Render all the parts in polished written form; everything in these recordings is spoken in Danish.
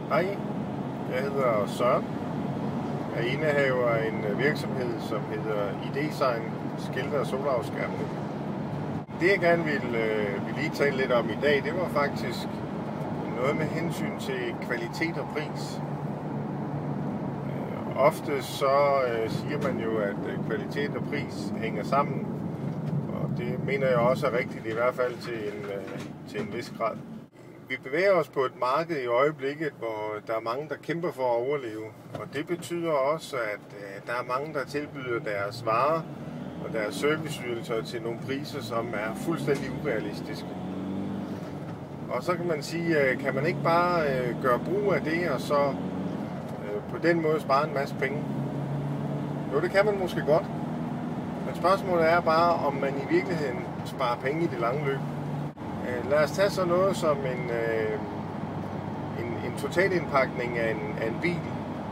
Hej, jeg hedder Søren. Jeg er indehaver af en virksomhed, som hedder Idesign Skilte og Solafskærmning. Det jeg gerne vil lige tale lidt om i dag, det var faktisk noget med hensyn til kvalitet og pris. Ofte så siger man jo, at kvalitet og pris hænger sammen, og det mener jeg også er rigtigt, i hvert fald til en vis grad. Vi bevæger os på et marked i øjeblikket, hvor der er mange, der kæmper for at overleve. Og det betyder også, at der er mange, der tilbyder deres varer og deres serviceydelser til nogle priser, som er fuldstændig urealistiske. Og så kan man sige, kan man ikke bare gøre brug af det, og så på den måde spare en masse penge? Jo, det kan man måske godt. Men spørgsmålet er bare, om man i virkeligheden sparer penge i det lange løb. Lad os tage så noget som en totalindpakning af en bil.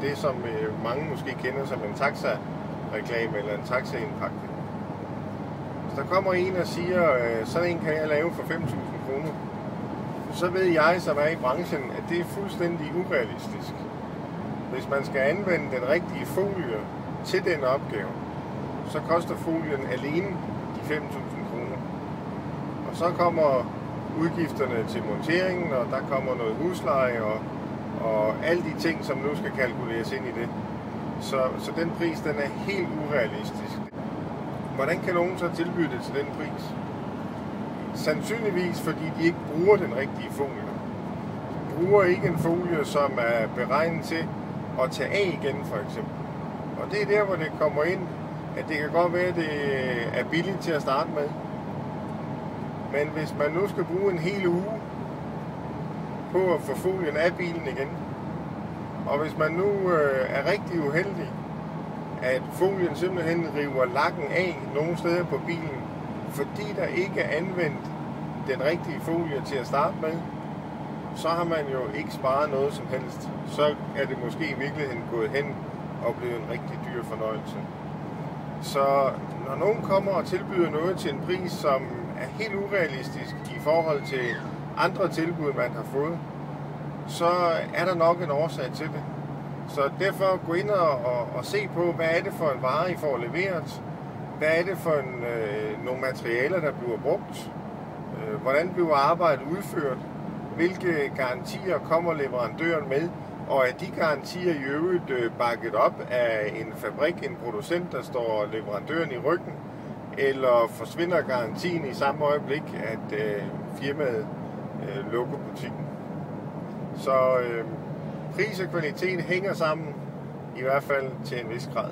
Det som mange måske kender som en taxa-reklame eller en taxa-indpakning. Hvis der kommer en og siger, sådan en kan jeg lave for 5.000 kroner, så ved jeg, som er i branchen, at det er fuldstændig urealistisk. Hvis man skal anvende den rigtige folie til den opgave, så koster folien alene de 5.000 kroner. Og så kommer udgifterne til monteringen, og der kommer noget husleje og alle de ting, som nu skal kalkuleres ind i det. Så den pris, den er helt urealistisk. Hvordan kan nogen så tilbyde det til den pris? Sandsynligvis fordi de ikke bruger den rigtige folie. De bruger ikke en folie, som er beregnet til at tage af igen, for eksempel. Og det er der, hvor det kommer ind, at det kan godt være, at det er billigt til at starte med. Men hvis man nu skal bruge en hel uge på at få folien af bilen igen, og hvis man nu er rigtig uheldig, at folien simpelthen river lakken af nogle steder på bilen, fordi der ikke er anvendt den rigtige folie til at starte med, så har man jo ikke sparet noget som helst. Så er det måske i virkeligheden gået hen og blevet en rigtig dyr fornøjelse. Så når nogen kommer og tilbyder noget til en pris, som er helt urealistisk i forhold til andre tilbud, man har fået, så er der nok en årsag til det. Så derfor gå ind og se på, hvad er det for en vare, I får leveret? Hvad er det for nogle materialer, der bliver brugt? Hvordan bliver arbejdet udført? Hvilke garantier kommer leverandøren med? Og er de garantier i øvrigt bakket op af en fabrik, en producent, der står leverandøren i ryggen? Eller forsvinder garantien i samme øjeblik, at firmaet lukker butikken? Så pris og kvalitet hænger sammen, i hvert fald til en vis grad.